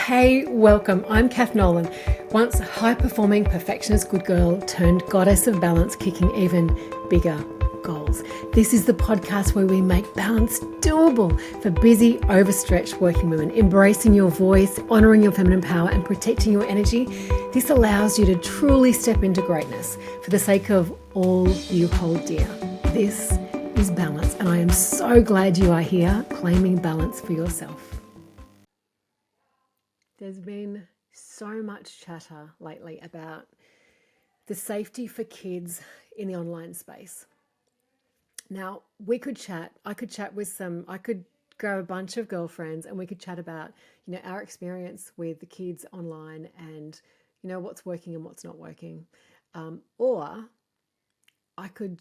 Hey, welcome. I'm Cath Nolan, once high-performing perfectionist good girl turned goddess of balance, kicking even bigger goals. This is the podcast where we make balance doable for busy, overstretched working women, embracing your voice, honoring your feminine power, and protecting your energy. This allows you to truly step into greatness for the sake of all you hold dear. This is balance, and I am so glad you are here claiming balance for yourself. There's been so much chatter lately about the safety for kids in the online space. Now, I could grab a bunch of girlfriends and we could chat about, our experience with the kids online and, what's working and what's not working. Or I could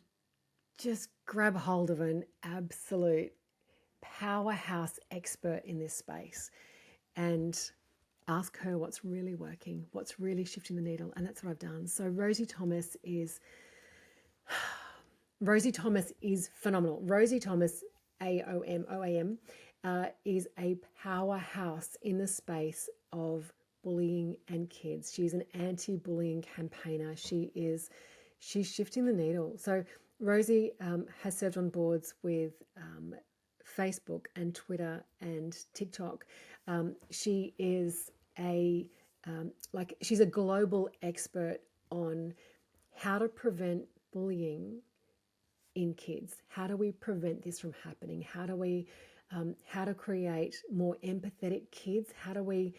just grab hold of an absolute powerhouse expert in this space and ask her what's really working, what's really shifting the needle. And that's what I've done. So Rosie Thomas is phenomenal. Rosie Thomas, OAM, is a powerhouse in the space of bullying and kids. She's an anti-bullying campaigner. She's shifting the needle. So Rosie has served on boards with Facebook and Twitter and TikTok. She is she's a global expert on how to prevent bullying in kids. How do we prevent this from happening? How to create more empathetic kids? How do we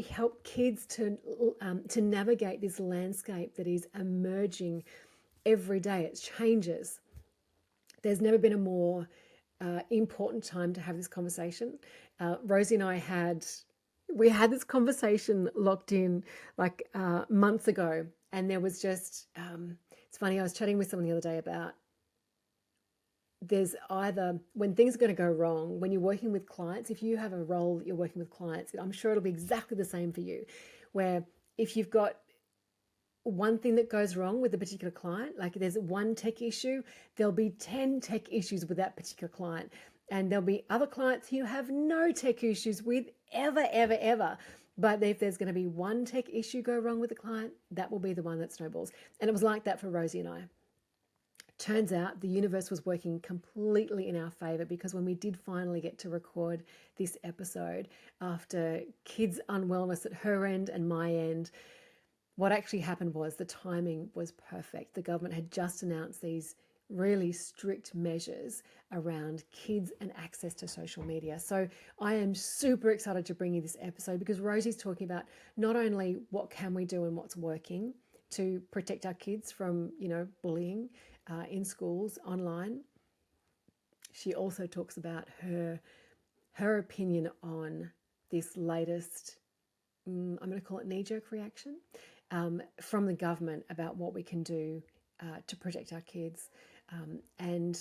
help kids to navigate this landscape that is emerging every day? It changes. There's never been a more important time to have this conversation. Rosie and I had this conversation locked in months ago, and there was just it's funny, I was chatting with someone the other day about there's either when things are going to go wrong, when you're working with clients, if you have a role that you're working with clients, I'm sure it'll be exactly the same for you, where if you've got one thing that goes wrong with a particular client, like there's one tech issue, there'll be 10 tech issues with that particular client. And there'll be other clients who have no tech issues with ever. But if there's going to be one tech issue go wrong with the client, that will be the one that snowballs. And it was like that for Rosie and I. Turns out the universe was working completely in our favor, because when we did finally get to record this episode after kids' unwellness at her end and my end, what actually happened was the timing was perfect. The government had just announced these really strict measures around kids and access to social media. So I am super excited to bring you this episode, because Rosie's talking about not only what can we do and what's working to protect our kids from, bullying in schools online. She also talks about her opinion on this latest, I'm going to call it knee-jerk reaction from the government about what we can do to protect our kids. And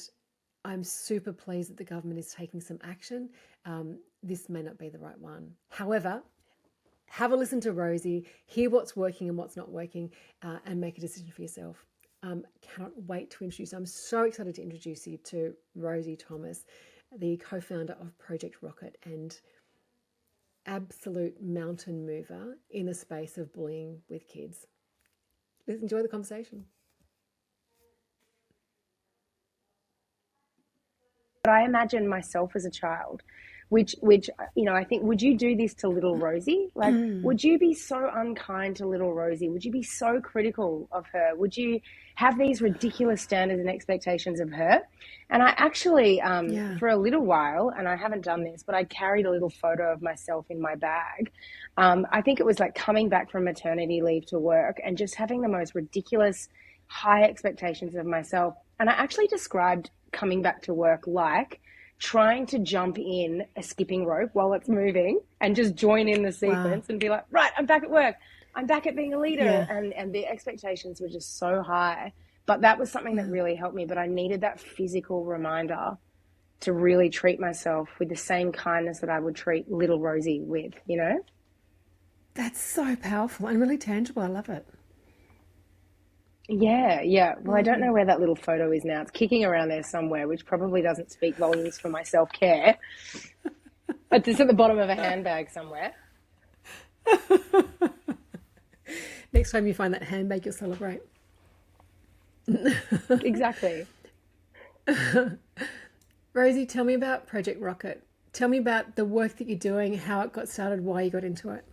I'm super pleased that the government is taking some action. This may not be the right one. However, have a listen to Rosie, hear what's working and what's not working, and make a decision for yourself. Cannot wait to introduce. I'm so excited to introduce you to Rosie Thomas, the co-founder of Project Rocket and absolute mountain mover in the space of bullying with kids. Let's enjoy the conversation. But I imagine myself as a child, which I think, would you do this to little Rosie? Would you be so unkind to little Rosie? Would you be so critical of her? Would you have these ridiculous standards and expectations of her? And I actually, for a little while, and I haven't done this, but I carried a little photo of myself in my bag. I think it was like coming back from maternity leave to work and just having the most ridiculous high expectations of myself. And I actually described coming back to work like trying to jump in a skipping rope while it's moving and just join in the sequence and be like, right, I'm back at work. I'm back at being a leader. Yeah. And the expectations were just so high. But that was something that really helped me. But I needed that physical reminder to really treat myself with the same kindness that I would treat little Rosie with, That's so powerful and really tangible. I love it. Yeah. Well, I don't know where that little photo is now. It's kicking around there somewhere, which probably doesn't speak volumes for my self-care. It's just at the bottom of a handbag somewhere. Next time you find that handbag, you'll celebrate. Exactly. Rosie, tell me about Project Rocket. Tell me about the work that you're doing, how it got started, why you got into it.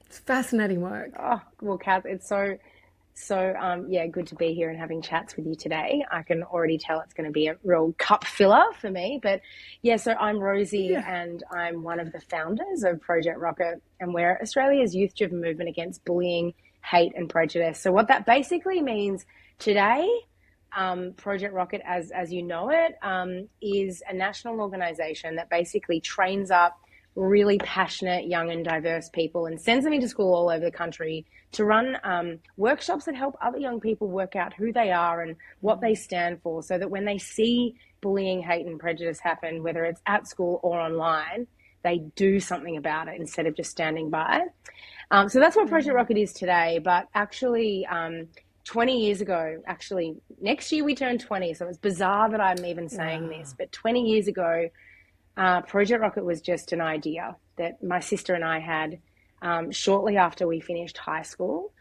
It's fascinating work. Oh, well, Cath, it's so good to be here and having chats with you today. I can already tell it's going to be a real cup filler for me. But yeah, so I'm Rosie and I'm one of the founders of Project Rocket, and we're Australia's youth-driven movement against bullying, hate and prejudice. So what that basically means today, Project Rocket, as you know it, is a national organisation that basically trains up really passionate, young and diverse people and sends them into school all over the country to run workshops that help other young people work out who they are and what they stand for, so that when they see bullying, hate and prejudice happen, whether it's at school or online, they do something about it instead of just standing by. So that's what Project Rocket is today. But actually, 20 years ago, actually, next year we turned 20, so it's bizarre that I'm even saying this, but 20 years ago, Project Rocket was just an idea that my sister and I had shortly after we finished high school.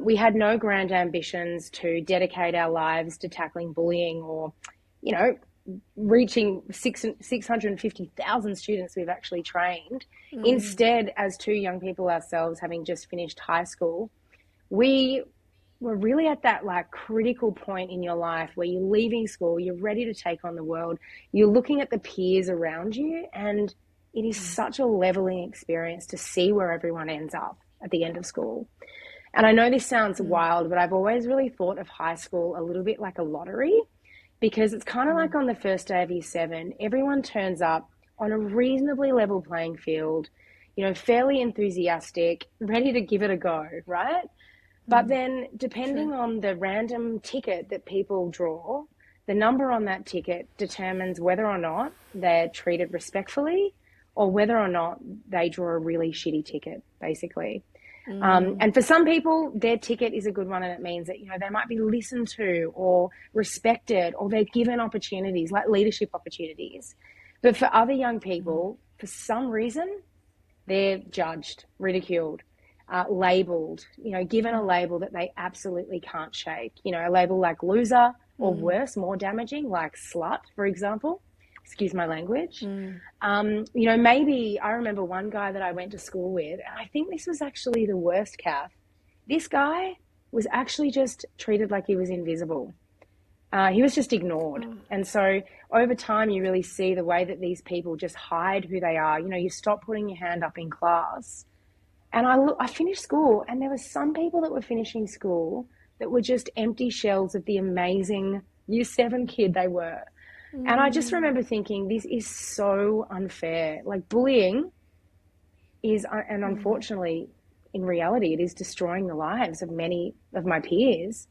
We had no grand ambitions to dedicate our lives to tackling bullying or, you know, reaching 650,000 students we've actually trained. Instead, as two young people ourselves, having just finished high school, we were really at that like critical point in your life where you're leaving school, you're ready to take on the world, you're looking at the peers around you, and it is such a leveling experience to see where everyone ends up at the end of school. And I know this sounds wild, but I've always really thought of high school a little bit like a lottery, because it's kind of like on the first day of year 7, everyone turns up on a reasonably level playing field, you know, fairly enthusiastic, ready to give it a go, right? But then depending on the random ticket that people draw, the number on that ticket determines whether or not they're treated respectfully or whether or not they draw a really shitty ticket, basically. And for some people, their ticket is a good one, and it means that, you know, they might be listened to or respected, or they're given opportunities, like leadership opportunities. But for other young people, for some reason, they're judged, ridiculed, labelled, you know, given a label that they absolutely can't shake. You know, a label like loser, or worse, more damaging, like slut, for example. Excuse my language. You know, maybe I remember one guy that I went to school with, and I think this was actually the worst, Cath. This guy was actually just treated like he was invisible. He was just ignored. And so over time, you really see the way that these people just hide who they are. You know, you stop putting your hand up in class. And I finished school, and there were some people that were finishing school that were just empty shells of the amazing year 7 kid they were. And I just remember thinking, this is so unfair. Like, bullying is, and unfortunately, in reality, it is destroying the lives of many of my peers.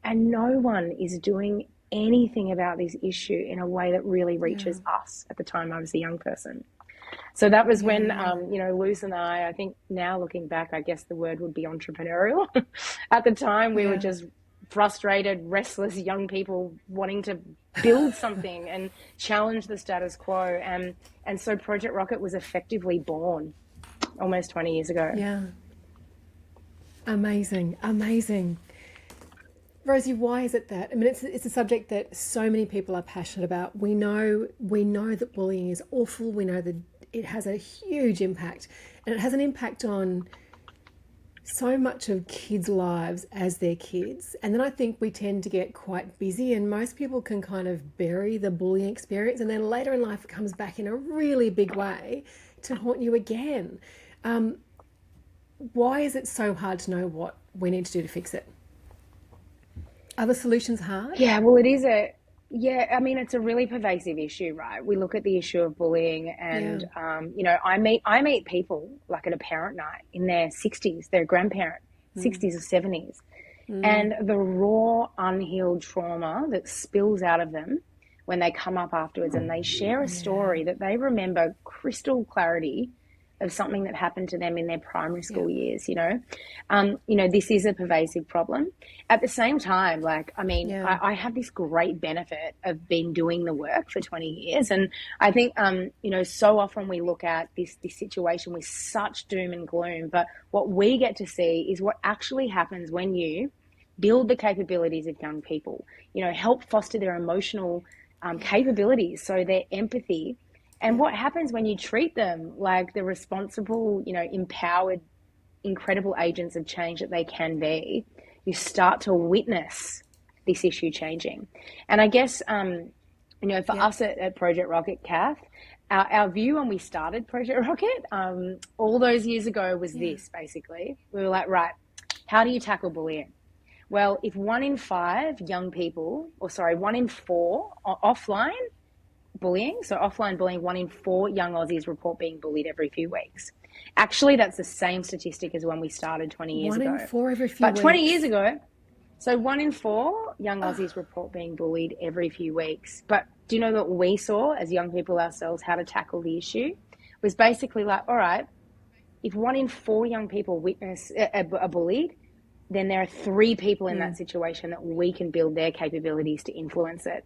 And no one is doing anything about this issue in a way that really reaches us. At the time, I was a young person. So that was when, you know, Luz and I think now looking back, I guess the word would be entrepreneurial. At the time, we were just frustrated, restless young people wanting to build something and challenge the status quo. And so Project Rocket was effectively born almost 20 years ago. Yeah. Amazing. Amazing. Rosie, why is it that? I mean, it's a subject that so many people are passionate about. We know that bullying is awful. We know that it has a huge impact, and it has an impact on so much of kids' lives as they're kids. And then I think we tend to get quite busy, and most people can kind of bury the bullying experience, and then later in life it comes back in a really big way to haunt you again. Why is it so hard to know what we need to do to fix it? Are the solutions hard? Yeah, well, it is I mean, it's a really pervasive issue, right? We look at the issue of bullying and, you know, I meet people like at a parent night in their 60s, their grandparent, 60s or 70s. And the raw, unhealed trauma that spills out of them when they come up afterwards and they share a story that they remember crystal clarity of something that happened to them in their primary school years, you know. This is a pervasive problem. At the same time, like, I mean, I have this great benefit of been doing the work for 20 years. And I think, so often we look at this situation with such doom and gloom, but what we get to see is what actually happens when you build the capabilities of young people, help foster their emotional capabilities, so their empathy. And what happens when you treat them like the responsible, empowered, incredible agents of change that they can be, you start to witness this issue changing. And I guess, for us at Project Rocket, Cath, our view when we started Project Rocket all those years ago was this, basically. We were like, right, how do you tackle bullying? Well, if 1 in 5 young people, 1 in 4 offline bullying, so offline bullying, 1 in 4 young Aussies report being bullied every few weeks. Actually, that's the same statistic as when we started 20 years ago. 1 in 4 every few weeks. But 20 years ago, so 1 in 4 young Aussies report being bullied every few weeks. But do you know what we saw as young people ourselves, how to tackle the issue? Was basically like, all right, if 1 in 4 young people witness are bullied, then there are 3 people in that situation that we can build their capabilities to influence it.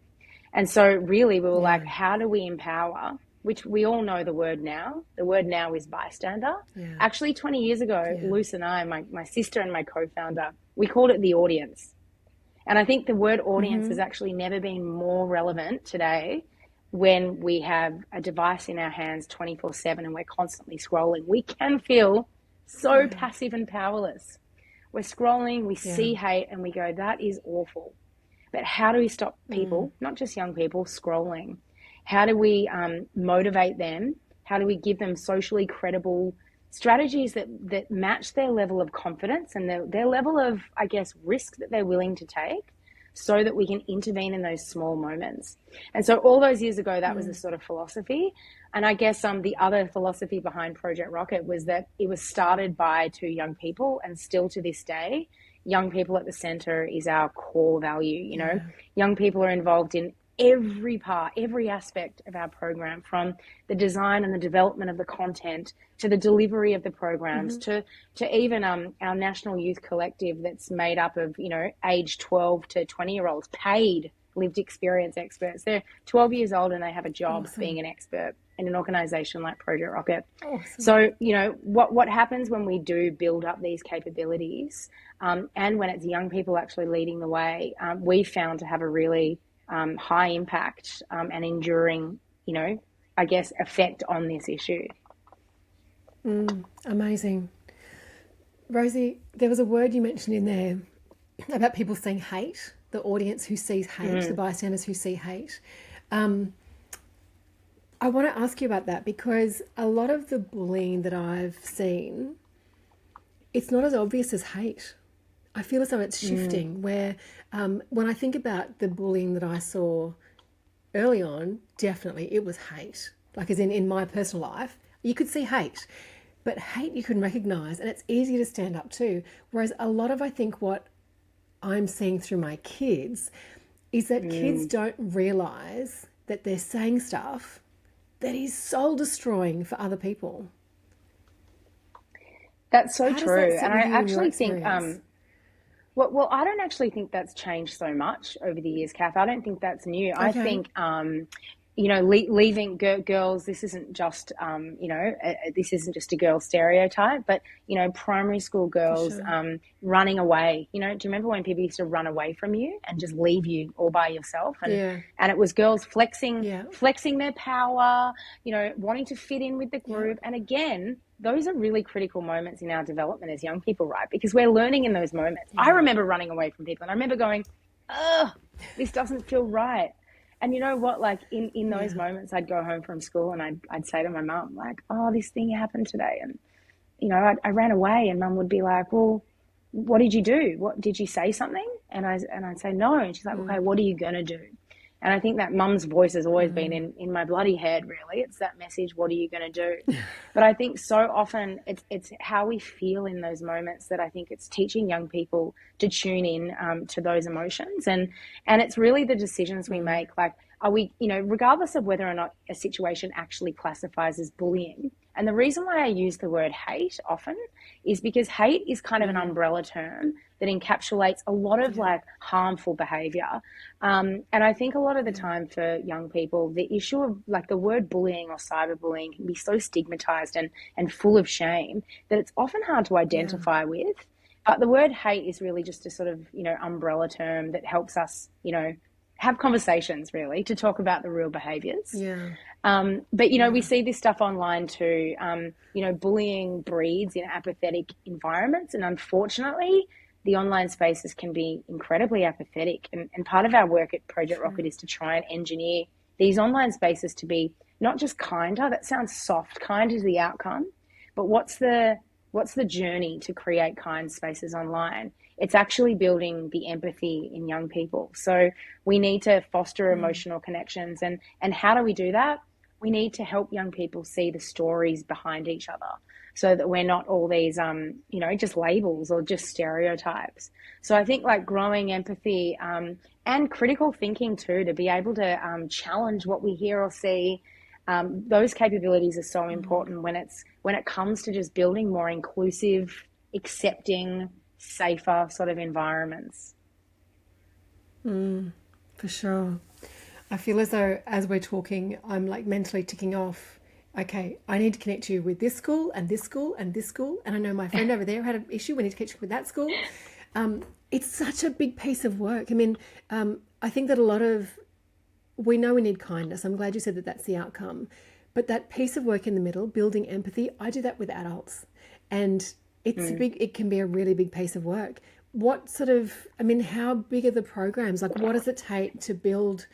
And so really we were like, how do we empower, which we all know the word now. The word now is bystander. Yeah. Actually, 20 years ago, Luce and I, my sister and my co-founder, we called it the audience. And I think the word audience has actually never been more relevant today when we have a device in our hands 24/7 and we're constantly scrolling. We can feel so passive and powerless. We're scrolling, we see hate and we go, that is awful. But how do we stop people, not just young people, scrolling? How do we motivate them? How do we give them socially credible strategies that match their level of confidence and their level of, I guess, risk that they're willing to take, so that we can intervene in those small moments? And so all those years ago, that was the sort of philosophy. And I guess the other philosophy behind Project Rocket was that it was started by 2 young people, and still to this day, young people at the center is our core value. Young people are involved in every part, every aspect of our program, from the design and the development of the content to the delivery of the programs to even our national youth collective that's made up of, age 12 to 20-year-olds, paid lived experience experts. They're 12 years old and they have a job being an expert in an organization like Project Rocket. So, what happens when we do build up these capabilities and when it's young people actually leading the way, we found to have a really high impact and enduring, I guess, effect on this issue. Amazing. Rosie, there was a word you mentioned in there about people seeing hate, the audience who sees hate, the bystanders who see hate. I want to ask you about that, because a lot of the bullying that I've seen, it's not as obvious as hate. I feel as though it's shifting, where when I think about the bullying that I saw early on, definitely it was hate. Like, as in my personal life, you could see hate, but hate you can recognise, and it's easy to stand up to. Whereas a lot of, I think, what I'm seeing through my kids is that kids don't realise that they're saying stuff that is soul destroying for other people. That's so true. And I actually think, well, I don't actually think that's changed so much over the years, Cath. I don't think that's new. Okay. I think, leaving girls, this isn't just, this isn't just a girl stereotype, but, primary school girls running away. Do you remember when people used to run away from you and just leave you all by yourself? And it was girls flexing their power, wanting to fit in with the group. And again, those are really critical moments in our development as young people, right? Because we're learning in those moments. I remember running away from people, and I remember going, this doesn't feel right. And you know what, like in those moments, I'd go home from school and I'd say to my mum, like, oh, this thing happened today. And, I ran away, and mum would be like, well, what did you do? What, did you say something? And I'd say no. And she's like, okay, what are you going to do? And I think that mum's voice has always been in my bloody head, really. It's that message, what are you going to do? But I think so often it's how we feel in those moments that I think it's teaching young people to tune in to those emotions. And it's really the decisions we make. Like, are we, regardless of whether or not a situation actually classifies as bullying, And the reason why I use the word hate often is because hate is kind of an umbrella term that encapsulates a lot of like harmful behavior. And I think a lot of the time for young people, the issue of like the word bullying or cyberbullying can be so stigmatized and full of shame that it's often hard to identify with. But the word hate is really just a sort of, umbrella term that helps us, have conversations really to talk about the real behaviors. But, we see this stuff online too. Bullying breeds in apathetic environments. And unfortunately, the online spaces can be incredibly apathetic. And part of our work at Project Rocket is to try and engineer these online spaces to be not just kinder. That sounds soft. Kind is the outcome. But what's the journey to create kind spaces online? It's actually building the empathy in young people. So we need to foster emotional connections. And how do we do that? We need to help young people see the stories behind each other so that we're not all these, just labels or just stereotypes. So I think like growing empathy and critical thinking too, to be able to challenge what we hear or see. Those capabilities are so important when it comes to just building more inclusive, accepting, safer sort of environments. For sure. I feel as though as we're talking, I'm like mentally ticking off, okay, I need to connect you with this school and this school and this school. And I know my friend over there had an issue. We need to connect you with that school. It's such a big piece of work. I mean, I think that we know we need kindness. I'm glad you said that that's the outcome. But that piece of work in the middle, building empathy, I do that with adults. And it can be a really big piece of work. How big are the programs? Like, what does it take to build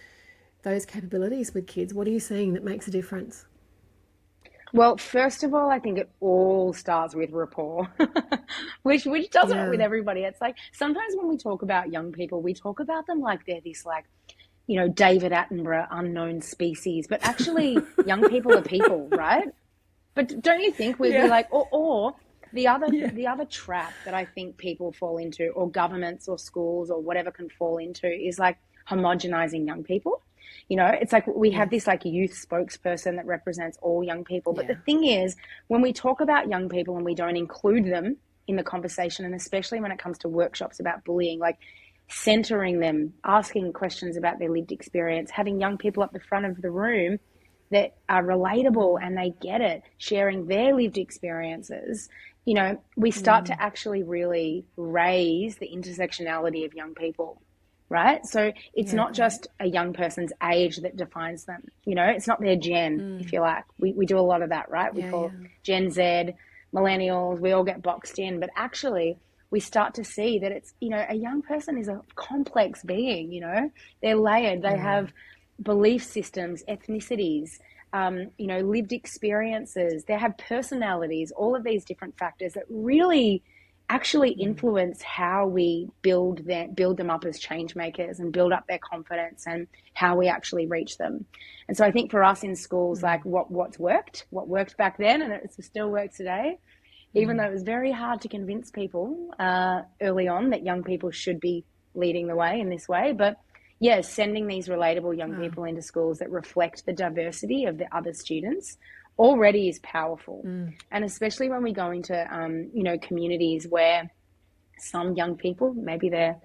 those capabilities with kids? What are you seeing that makes a difference? Well, first of all, I think it all starts with rapport, which doesn't work with everybody. It's like sometimes when we talk about young people, we talk about them like they're this like, David Attenborough, unknown species, but actually young people are people, right? But don't you think we'd be like, or the other trap that I think people fall into, or governments or schools or whatever can fall into, is like homogenizing young people. It's like we have this like youth spokesperson that represents all young people. But the thing is, when we talk about young people and we don't include them in the conversation, and especially when it comes to workshops about bullying, like centering them, asking questions about their lived experience, having young people up the front of the room that are relatable and they get it, sharing their lived experiences, we start to actually really raise the intersectionality of young people, right? So it's not just a young person's age that defines them. It's not their gen, if you like. We do a lot of that, right? We call Gen Z, millennials, we all get boxed in, but actually we start to see that it's, a young person is a complex being, they're layered, they have belief systems, ethnicities, lived experiences, they have personalities, all of these different factors that really actually influence how we build them up as change makers and build up their confidence and how we actually reach them. And so I think for us in schools, like what worked back then, and it still works today, even though it was very hard to convince people early on that young people should be leading the way in this way. But sending these relatable young people into schools that reflect the diversity of the other students already is powerful. And especially when we go into, communities where some young people, maybe they're,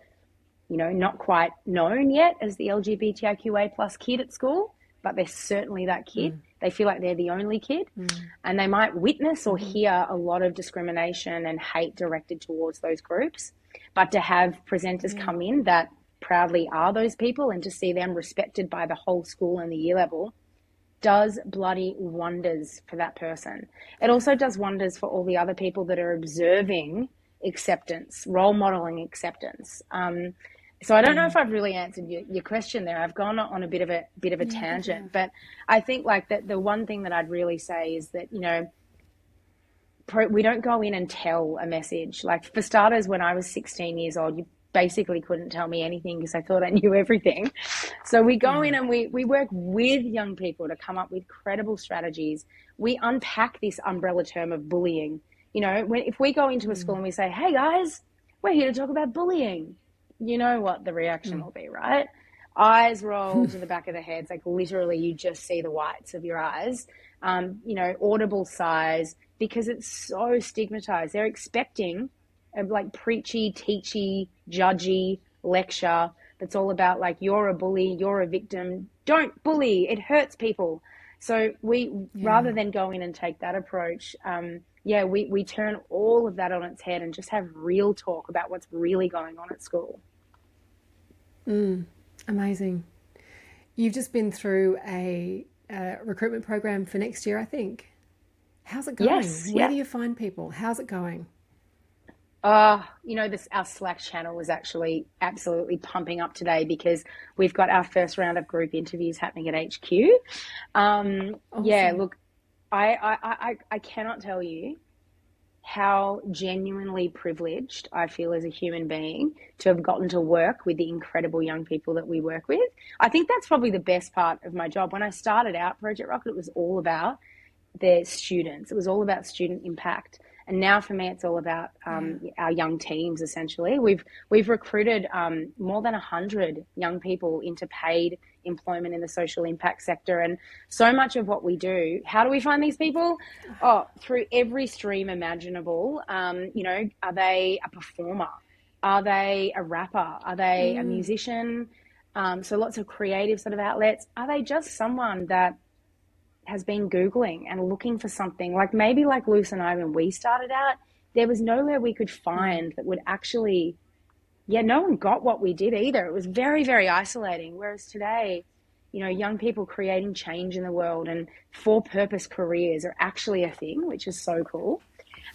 not quite known yet as the LGBTIQA plus kid at school, but they're certainly that kid. They feel like they're the only kid, and they might witness or hear a lot of discrimination and hate directed towards those groups. But to have presenters come in that proudly are those people and to see them respected by the whole school and the year level does bloody wonders for that person. It also does wonders for all the other people that are observing acceptance, role modeling acceptance. So I don't know if I've really answered your question there. I've gone on a bit of a tangent, but I think like that the one thing that I'd really say is that, we don't go in and tell a message. Like for starters, when I was 16 years old, you basically couldn't tell me anything because I thought I knew everything. So we go in and we work with young people to come up with credible strategies. We unpack this umbrella term of bullying. If we go into a school and we say, hey guys, we're here to talk about bullying, you know what the reaction will be, right? Eyes roll to the back of the heads, like literally you just see the whites of your eyes. audible size, because it's so stigmatized. They're expecting a like preachy, teachy, judgy lecture that's all about like, you're a bully, you're a victim, don't bully, it hurts people. So rather than go in and take that approach, we turn all of that on its head and just have real talk about what's really going on at school. Amazing. You've just been through a recruitment program for next year, I think. How's it going? Yes, Where do you find people? How's it going? Our Slack channel is actually absolutely pumping up today because we've got our first round of group interviews happening at HQ. Awesome. Yeah, look, I cannot tell you how genuinely privileged I feel as a human being to have gotten to work with the incredible young people that we work with. I think that's probably the best part of my job. When I started out Project Rocket, it was all about the students. It was all about student impact. And now for me, it's all about our young teams, essentially. We've recruited more than 100 young people into paid employment in the social impact sector. And so much of what we do, how do we find these people? Oh, through every stream imaginable. Are they a performer? Are they a rapper? Are they a musician? So lots of creative sort of outlets. Are they just someone that has been Googling and looking for something? Like maybe like Luce and I, when we started out, there was nowhere we could find that would actually, no one got what we did either. It was very, very isolating. Whereas today, young people creating change in the world and for-purpose careers are actually a thing, which is so cool.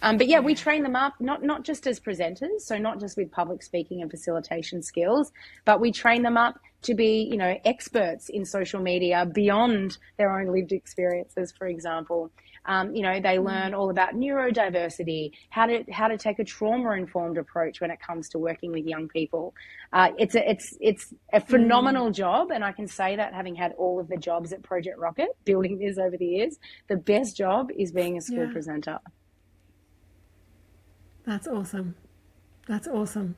We train them up, not just as presenters, so not just with public speaking and facilitation skills, but we train them up to be, experts in social media beyond their own lived experiences, for example. They learn all about neurodiversity, how to take a trauma-informed approach when it comes to working with young people. It's a phenomenal job, and I can say that having had all of the jobs at Project Rocket, building this over the years, the best job is being a school presenter. That's awesome. That's awesome.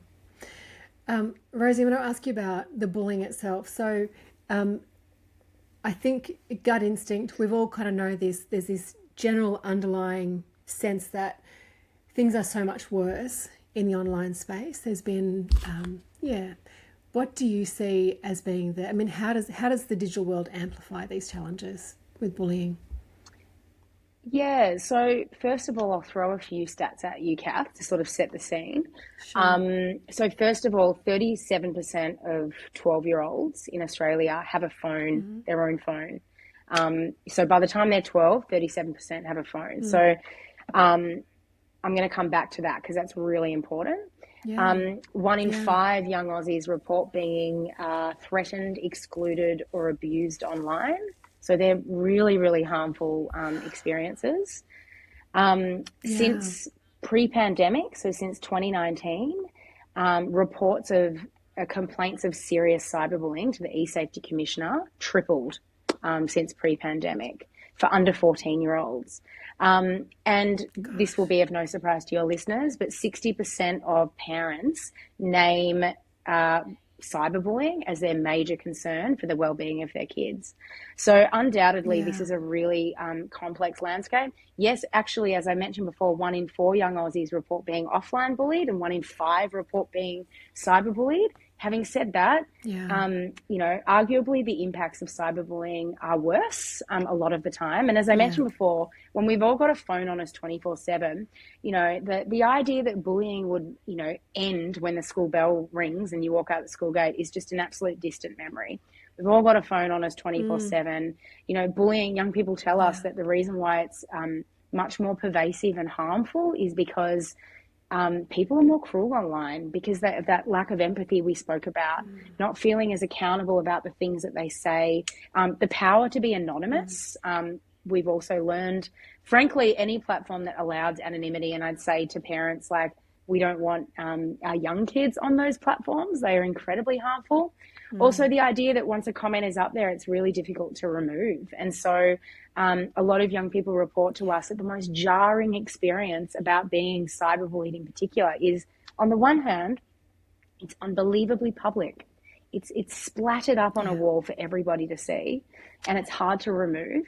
Rosie, I want to ask you about the bullying itself. So I think gut instinct, we've all kind of know this. There's this general underlying sense that things are so much worse in the online space. There's been, what do you see as being the, I mean, how does the digital world amplify these challenges with bullying? Yeah, so first of all, I'll throw a few stats at you, Cath, to sort of set the scene. Sure. So first of all, 37% of 12-year-olds in Australia have a phone, their own phone. So by the time they're 12, 37% have a phone. So I'm going to come back to that because that's really important. Yeah. 1 in 5 young Aussies report being threatened, excluded, or abused online. So they're really, really harmful experiences. Since pre-pandemic, so since 2019, reports of complaints of serious cyberbullying to the e-Safety Commissioner tripled since pre-pandemic for under 14-year-olds. And this will be of no surprise to your listeners, but 60% of parents name cyberbullying as their major concern for the well-being of their kids. So undoubtedly, this is a really complex landscape. Yes, actually, as I mentioned before, 1 in 4 young Aussies report being offline bullied and 1 in 5 report being cyberbullied. Having said that, arguably the impacts of cyberbullying are worse a lot of the time. And as I mentioned before, when we've all got a phone on us 24/7, the idea that bullying would, end when the school bell rings and you walk out the school gate is just an absolute distant memory. We've all got a phone on us 24/7. Bullying, young people tell us that the reason why it's much more pervasive and harmful is because people are more cruel online because of that lack of empathy we spoke about, not feeling as accountable about the things that they say, the power to be anonymous. We've also learned, frankly, any platform that allows anonymity, and I'd say to parents, like, we don't want our young kids on those platforms. They are incredibly harmful. Also, the idea that once a comment is up there, it's really difficult to remove. And so a lot of young people report to us that the most jarring experience about being cyberbullied in particular is, on the one hand, it's unbelievably public. It's splattered up on a wall for everybody to see, and it's hard to remove.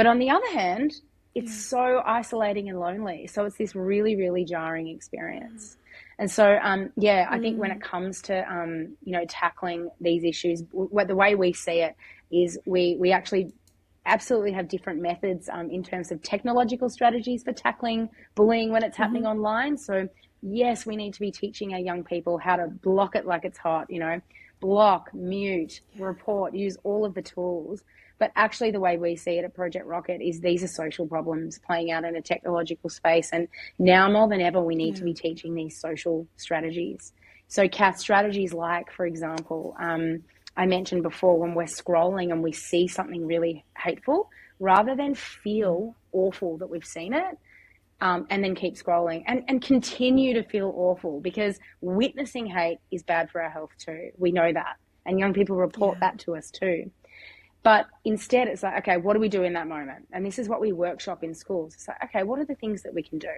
But on the other hand, it's so isolating and lonely. So it's this really, really jarring experience. And so, I think when it comes to, tackling these issues, the way we see it is we actually absolutely have different methods in terms of technological strategies for tackling bullying when it's happening online. So yes, we need to be teaching our young people how to block it like it's hot, block, mute, report, use all of the tools. But actually the way we see it at Project Rocket is these are social problems playing out in a technological space. And now more than ever, we need to be teaching these social strategies. So Cath, strategies like, for example, I mentioned before, when we're scrolling and we see something really hateful, rather than feel awful that we've seen it, and then keep scrolling and continue to feel awful, because witnessing hate is bad for our health too. We know that. And young people report that to us too. But instead it's like, okay, what do we do in that moment? And this is what we workshop in schools. It's like, okay, what are the things that we can do?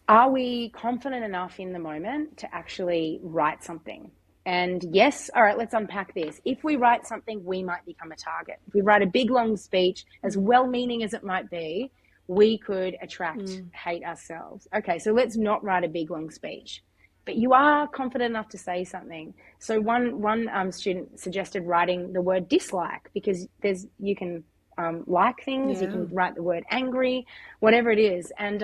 Are we confident enough in the moment to actually write something? And yes, all right, let's unpack this. If we write something, we might become a target. If we write a big, long speech, as well-meaning as it might be, we could attract hate ourselves. Okay, so let's not write a big, long speech. But you are confident enough to say something. So one student suggested writing the word dislike, because you can like things, you can write the word angry, whatever it is. And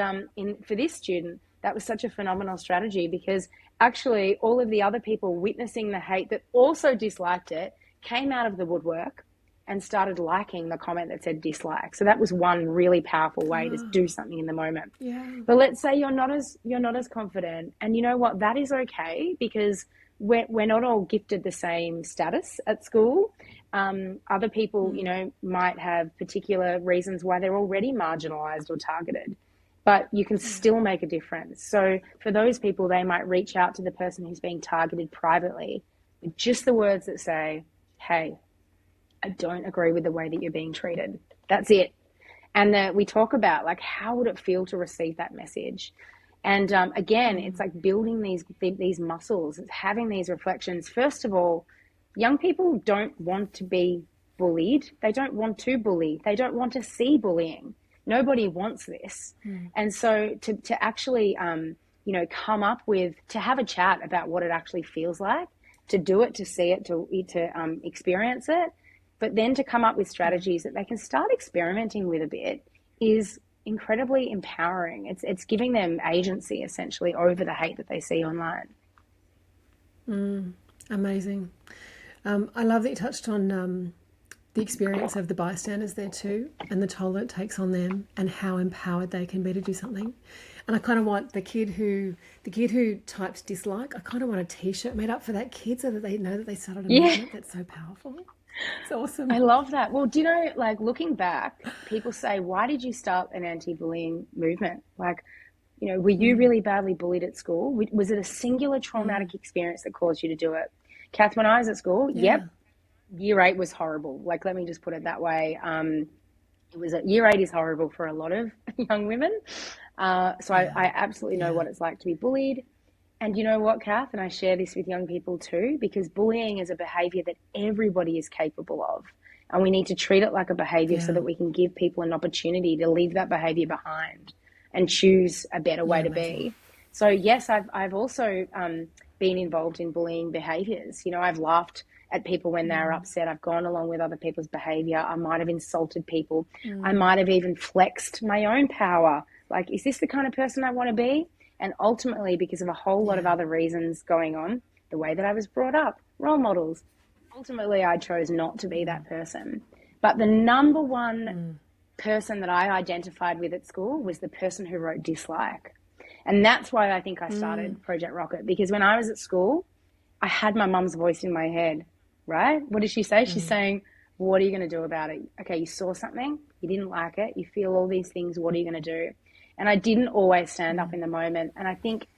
for this student, that was such a phenomenal strategy, because actually all of the other people witnessing the hate that also disliked it came out of the woodwork and started liking the comment that said dislike. So that was one really powerful way to do something in the moment. But let's say you're not as confident, and you know what, that is okay, because we're not all gifted the same status at school. Other people, might have particular reasons why they're already marginalized or targeted, but you can still make a difference. So for those people, they might reach out to the person who's being targeted privately with just the words that say, hey, I don't agree with the way that you're being treated. That's it. And we talk about, like, how would it feel to receive that message? And again, it's like building these muscles, it's having these reflections. First of all, young people don't want to be bullied. They don't want to bully. They don't want to see bullying. Nobody wants this. And so to actually, come up with, to have a chat about what it actually feels like, to do it, to see it, to experience it, but then to come up with strategies that they can start experimenting with a bit is incredibly empowering. It's giving them agency, essentially, over the hate that they see online. Amazing. I love that you touched on the experience of the bystanders there too, and the toll that it takes on them, and how empowered they can be to do something. And I kind of want the kid who typed dislike, I kind of want a t-shirt made up for that kid, so that they know that they started a movement that's so powerful. It's awesome. I love that. Well, do you know, like, looking back, people say, why did you start an anti-bullying movement? Like, were you really badly bullied at school? Was it a singular traumatic experience that caused you to do it? Cath, when I was at school, year 8 was horrible. Like, let me just put it that way. Year 8 is horrible for a lot of young women. So I absolutely know what it's like to be bullied. And you know what, Cath, and I share this with young people too, because bullying is a behaviour that everybody is capable of. And we need to treat it like a behaviour so that we can give people an opportunity to leave that behaviour behind and choose a better way to be. So yes, I've also been involved in bullying behaviours. I've laughed at people when they're upset. I've gone along with other people's behaviour. I might have insulted people. I might have even flexed my own power. Like, is this the kind of person I want to be? And ultimately, because of a whole lot of other reasons going on, the way that I was brought up, role models, ultimately I chose not to be that person. But the number one person that I identified with at school was the person who wrote dislike. And that's why I think I started Project Rocket, because when I was at school, I had my mum's voice in my head, right? What did she say? She's saying, what are you going to do about it? Okay, you saw something, you didn't like it, you feel all these things, what are you going to do? And I didn't always stand up in the moment. And I think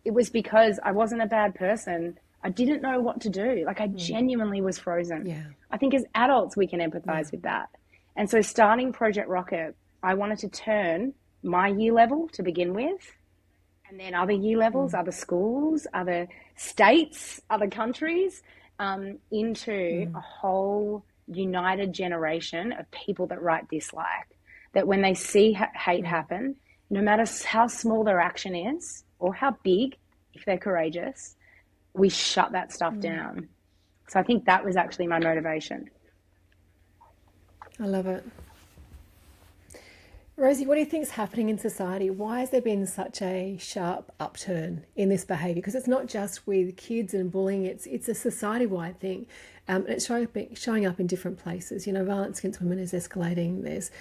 it was because I wasn't a bad person. I didn't know what to do. Like, I genuinely was frozen. I think as adults, we can empathize with that. And so starting Project Rocket, I wanted to turn my year level to begin with, and then other year levels, other schools, other states, other countries, into a whole united generation of people that write dislike, that when they see hate happen, no matter how small their action is or how big, if they're courageous, we shut that stuff down. So I think that was actually my motivation. I love it. Rosie, what do you think is happening in society? Why has there been such a sharp upturn in this behaviour? Because it's not just with kids and bullying, it's a society-wide thing. And it's showing up in different places. You know, violence against women is escalating. There's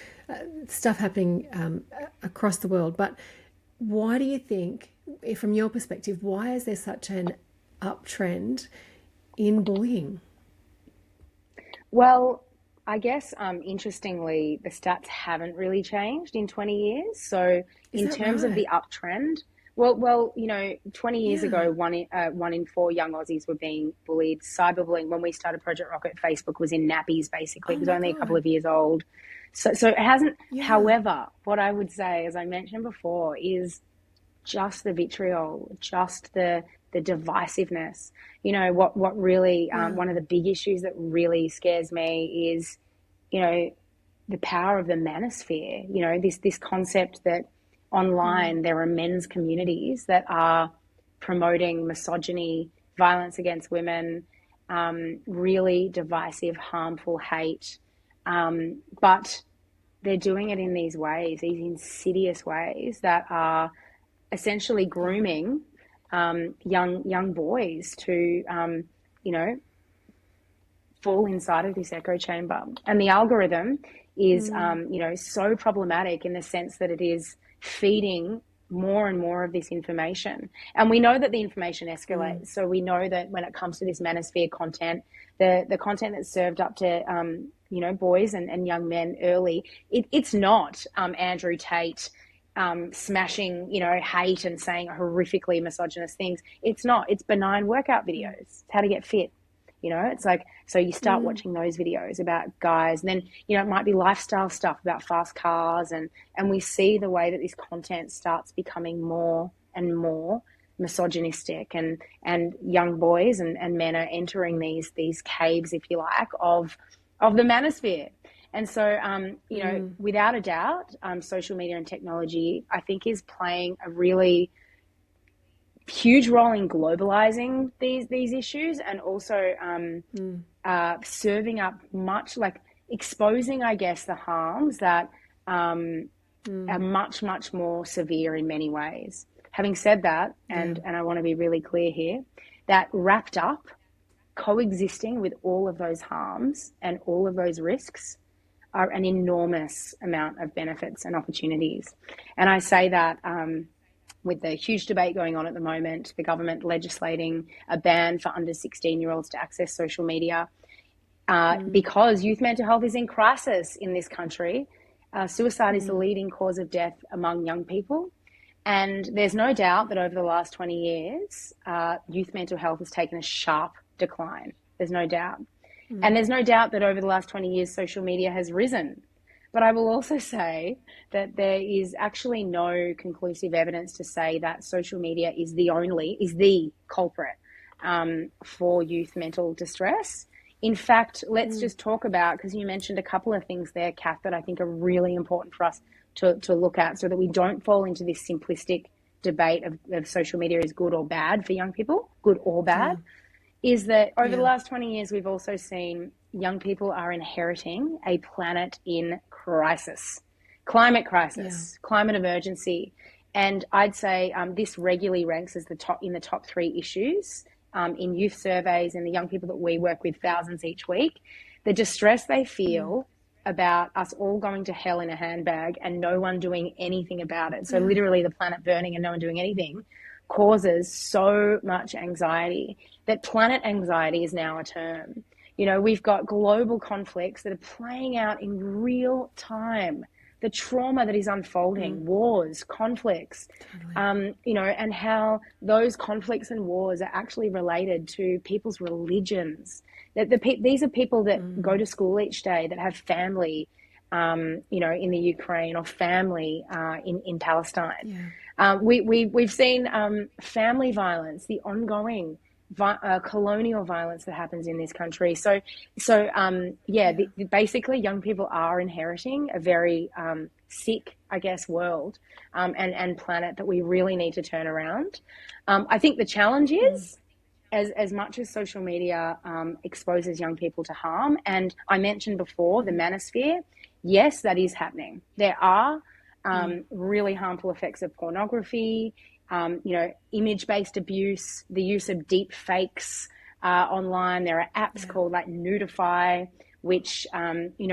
stuff happening across the world. But why do you think, from your perspective, why is there such an uptrend in bullying? Well, I guess, interestingly, the stats haven't really changed in 20 years. So in terms of the uptrend, well, you know, 20 years ago, one in four young Aussies were being bullied. Cyberbullying, when we started Project Rocket, Facebook was in nappies, basically. It was only a couple of years old. So it hasn't. However, what I would say, as I mentioned before, is just the vitriol, just the divisiveness. You know, what really, one of the big issues that really scares me is, you know, the power of the manosphere. You know, this concept that online there are men's communities that are promoting misogyny, violence against women, really divisive, harmful hate. But they're doing it in these ways, these insidious ways that are essentially grooming young boys to, you know, fall inside of this echo chamber. And the algorithm is, you know, so problematic in the sense that it is feeding more and more of this information. And we know that the information escalates. So we know that when it comes to this manosphere content, the content that's served up to, you know, boys and young men early, it's not Andrew Tate smashing, you know, hate and saying horrifically misogynist things. It's not. It's benign workout videos. It's how to get fit. You know, it's like, so you start watching those videos about guys, and then, you know, it might be lifestyle stuff about fast cars, and we see the way that this content starts becoming more and more misogynistic, and young boys and men are entering these caves, if you like, of the manosphere. And so, you know, without a doubt, social media and technology, I think, is playing a really huge role in globalizing these issues, and also serving up much, like, exposing, I guess, the harms that are much, much more severe in many ways. Having said that, and I want to be really clear here, that wrapped up, coexisting with all of those harms and all of those risks are an enormous amount of benefits and opportunities. And I say that with the huge debate going on at the moment, the government legislating a ban for under 16-year-olds to access social media, because youth mental health is in crisis in this country. Suicide is the leading cause of death among young people. And there's no doubt that over the last 20 years, youth mental health has taken a sharp decline. There's no doubt. And there's no doubt that over the last 20 years, social media has risen. But I will also say that there is actually no conclusive evidence to say that social media is the culprit for youth mental distress. In fact, let's just talk about, because you mentioned a couple of things there, Cath, that I think are really important for us to look at, so that we don't fall into this simplistic debate of social media is good or bad for young people, good or bad, is that over the last 20 years, we've also seen young people are inheriting a planet in crisis, climate crisis, climate emergency. And I'd say this regularly ranks as in the top three issues in youth surveys, and the young people that we work with, thousands each week. The distress they feel about us all going to hell in a handbag and no one doing anything about it. So literally the planet burning and no one doing anything causes so much anxiety that planet anxiety is now a term. You know, we've got global conflicts that are playing out in real time. The trauma that is unfolding, wars, conflicts, you know, and how those conflicts and wars are actually related to people's religions. These are people that go to school each day, that have family, you know, in the Ukraine, or family in Palestine. We've seen family violence, the ongoing colonial violence that happens in this country. Basically, young people are inheriting a very sick, I guess, world and planet that we really need to turn around. I think the challenge is, as much as social media exposes young people to harm, and I mentioned before the manosphere, yes, that is happening. There are really harmful effects of pornography, image-based abuse, the use of deep fakes online. There are apps called like Nudify, which,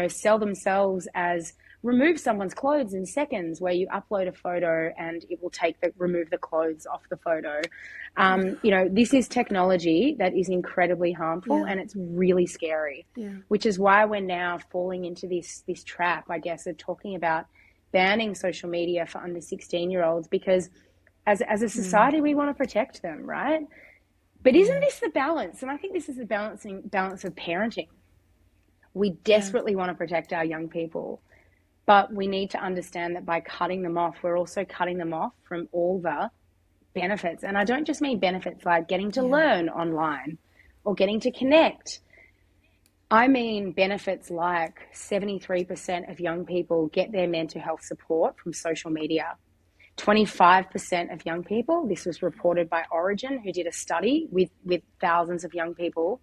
sell themselves as remove someone's clothes in seconds, where you upload a photo and it will remove the clothes off the photo. This is technology that is incredibly harmful and it's really scary, which is why we're now falling into this trap, I guess, of talking about banning social media for under 16-year-olds, because as a society, we want to protect them, right? But isn't this the balance? And I think this is the balance of parenting. We desperately want to protect our young people, but we need to understand that by cutting them off, we're also cutting them off from all the benefits. And I don't just mean benefits like getting to learn online or getting to connect. I mean benefits like 73% of young people get their mental health support from social media. 25% of young people, this was reported by Origin, who did a study with thousands of young people.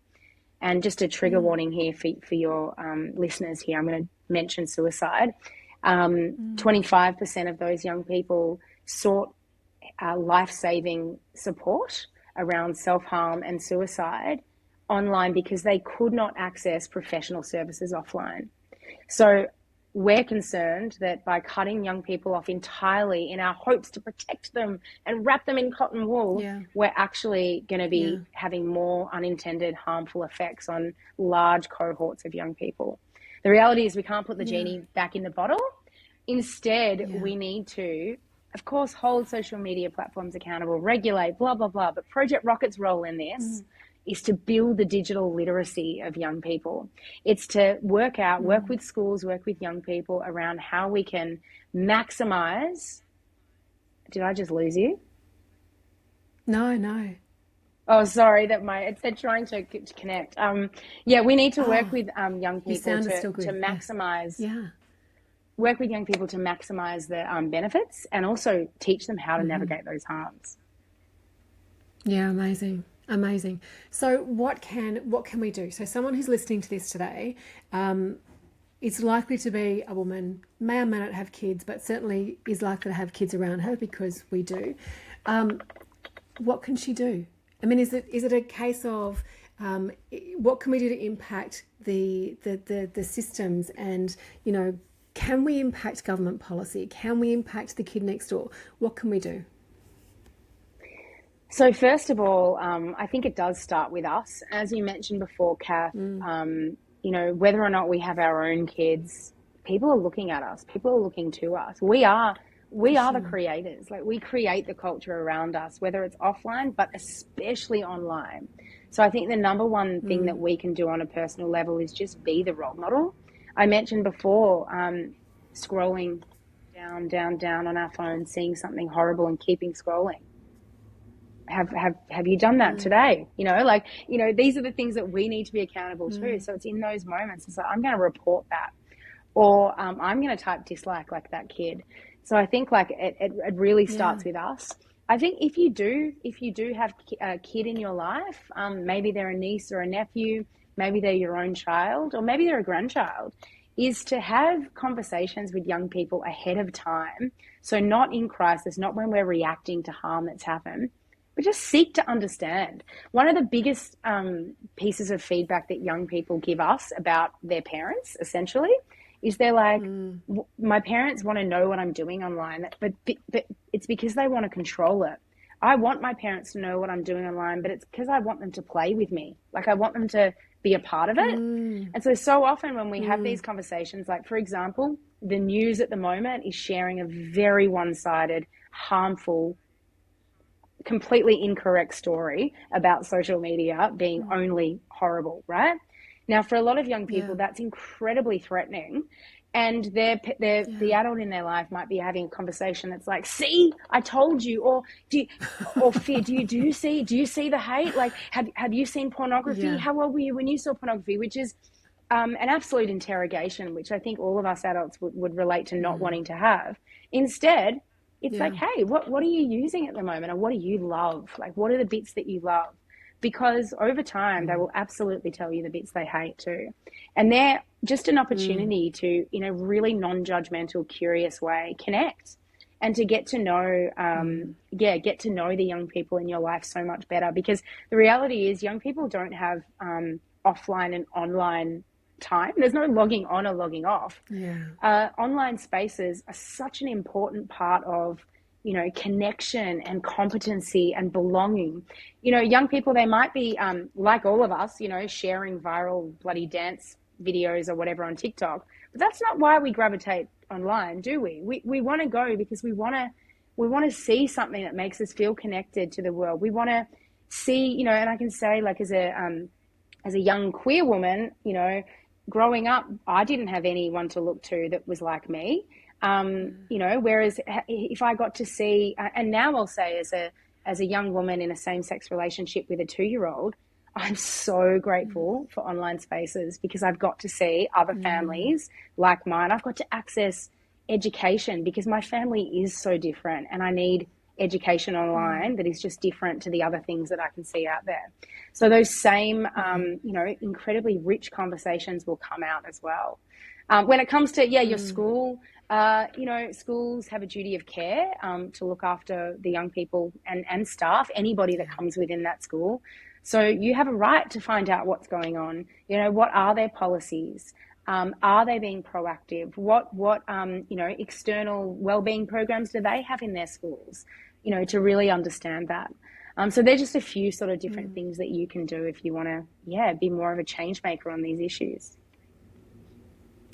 And just a trigger warning here for your listeners here, I'm going to mention suicide. 25% of those young people sought life-saving support around self-harm and suicide online because they could not access professional services offline. So we're concerned that by cutting young people off entirely in our hopes to protect them and wrap them in cotton wool, we're actually going to be having more unintended harmful effects on large cohorts of young people. The reality is we can't put the genie back in the bottle. Instead, we need to, of course, hold social media platforms accountable, regulate, blah, blah, blah. But Project Rocket's role in this is to build the digital literacy of young people. It's to work with schools, work with young people around how we can maximize. Did I just lose you? No. Oh, sorry, it said trying to connect. We need to work with young people to maximize. Work with young people to maximize the benefits and also teach them how to navigate those harms. Yeah, amazing. So what can we do? So someone who's listening to this today is likely to be a woman, may or may not have kids, but certainly is likely to have kids around her because we do. What can she do? I mean, is it a case of what can we do to impact the systems, and can we impact government policy? Can we impact the kid next door? What can we do? So first of all, I think it does start with us. As you mentioned before, Cath, whether or not we have our own kids, people are looking at us. People are looking to us. We are the creators. Like, we create the culture around us, whether it's offline, but especially online. So I think the number one thing that we can do on a personal level is just be the role model. I mentioned before, scrolling down on our phone, seeing something horrible and keeping scrolling. Have you done that today? These are the things that we need to be accountable to. So it's in those moments. It's like, I'm going to report that, or I'm going to type dislike like that kid. So I think it really starts with us. I think if you do have a kid in your life, maybe they're a niece or a nephew, maybe they're your own child, or maybe they're a grandchild, is to have conversations with young people ahead of time. So not in crisis, not when we're reacting to harm that's happened, but just seek to understand. One of the biggest pieces of feedback that young people give us about their parents, essentially, is they're like, my parents want to know what I'm doing online, but it's because they want to control it. I want my parents to know what I'm doing online, but it's because I want them to play with me. Like, I want them to be a part of it. And so often when we have these conversations, like, for example, the news at the moment is sharing a very one-sided, harmful, completely incorrect story about social media being only horrible, right? Now, for a lot of young people, that's incredibly threatening. and the adult in their life might be having a conversation that's like, see, I told you, or fear, do you see the hate? Like, have you seen pornography? Yeah. How old were you when you saw pornography? Which is an absolute interrogation, which I think all of us adults would relate to not wanting to have. Instead, it's like, hey, what are you using at the moment? Or what do you love? Like, what are the bits that you love? Because over time, they will absolutely tell you the bits they hate too. And they're just an opportunity to, in a really non-judgmental, curious way, connect and to get to know, get to know the young people in your life so much better. Because the reality is young people don't have offline and online time. There's no logging on or logging off. Online spaces are such an important part of, you know, connection and competency and belonging. You know, young people, they might be like all of us, you know, sharing viral bloody dance videos or whatever on TikTok, but that's not why we gravitate online, do we? We want to go because we want to see something that makes us feel connected to the world. We want to see, you know, and I can say, like, as a young queer woman, you know, growing up, I didn't have anyone to look to that was like me. You know, whereas if I got to see, and now I'll say as a young woman in a same-sex relationship with a 2-year-old, I'm so grateful for online spaces because I've got to see other families like mine. I've got to access education because my family is so different, and I need education online that is just different to the other things that I can see out there. So those same, you know, incredibly rich conversations will come out as well. When it comes to, your school, you know, schools have a duty of care to look after the young people and staff, anybody that comes within that school. So you have a right to find out what's going on. You know, what are their policies? Are they being proactive? What you know, external wellbeing programs do they have in their schools? You know, to really understand that. So they're just a few sort of different things that you can do if you want to, be more of a change maker on these issues.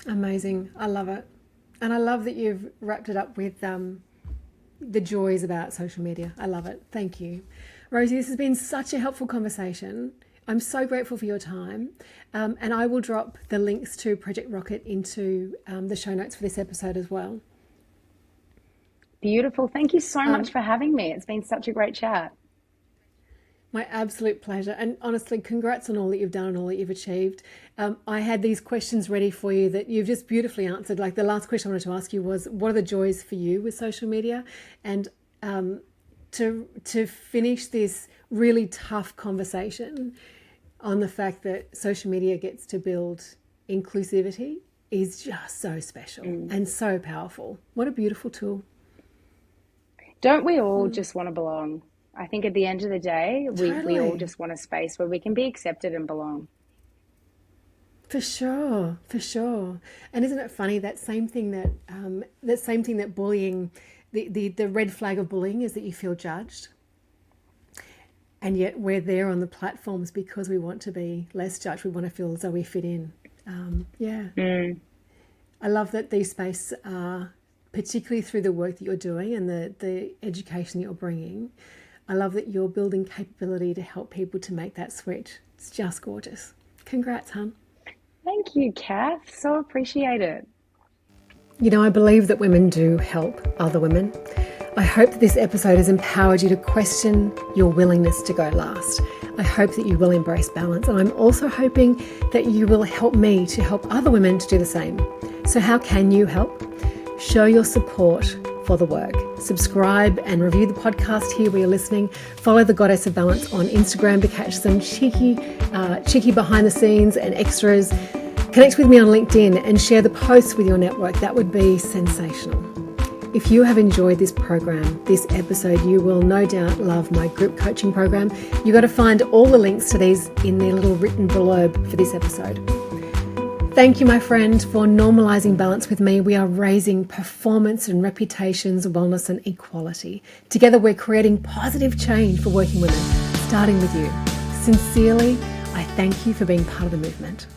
Amazing. I love it. And I love that you've wrapped it up with the joys about social media. I love it. Thank you. Rosie, this has been such a helpful conversation. I'm so grateful for your time. And I will drop the links to Project Rocket into the show notes for this episode as well. Beautiful. Thank you so much for having me. It's been such a great chat. My absolute pleasure. And honestly, congrats on all that you've done and all that you've achieved. I had these questions ready for you that you've just beautifully answered. Like the last question I wanted to ask you was, what are the joys for you with social media? And to finish this really tough conversation on the fact that social media gets to build inclusivity is just so special and so powerful. What a beautiful tool. Don't we all just want to belong? I think at the end of the day, we all just want a space where we can be accepted and belong. For sure, for sure. And isn't it funny, that same thing that bullying, the red flag of bullying is that you feel judged. And yet we're there on the platforms because we want to be less judged. We want to feel as though we fit in. I love that these spaces are, particularly through the work that you're doing and the education that you're bringing, I love that you're building capability to help people to make that switch. It's just gorgeous. Congrats, hun. Thank you, Cath. So appreciate it. You know, I believe that women do help other women. I hope that this episode has empowered you to question your willingness to go last. I hope that you will embrace balance, and I'm also hoping that you will help me to help other women to do the same. So how can you help? Show your support for the work. Subscribe and review the podcast here where you're listening. Follow the Goddess of Balance on Instagram to catch some cheeky behind the scenes and extras. Connect with me on LinkedIn and share the posts with your network. That would be sensational. If you have enjoyed this program, this episode, you will no doubt love my group coaching program. You've got to find all the links to these in their little written blurb for this episode. Thank you, my friend, for normalizing balance with me. We are raising performance and reputations, wellness and equality. Together, we're creating positive change for working women, starting with you. Sincerely, I thank you for being part of the movement.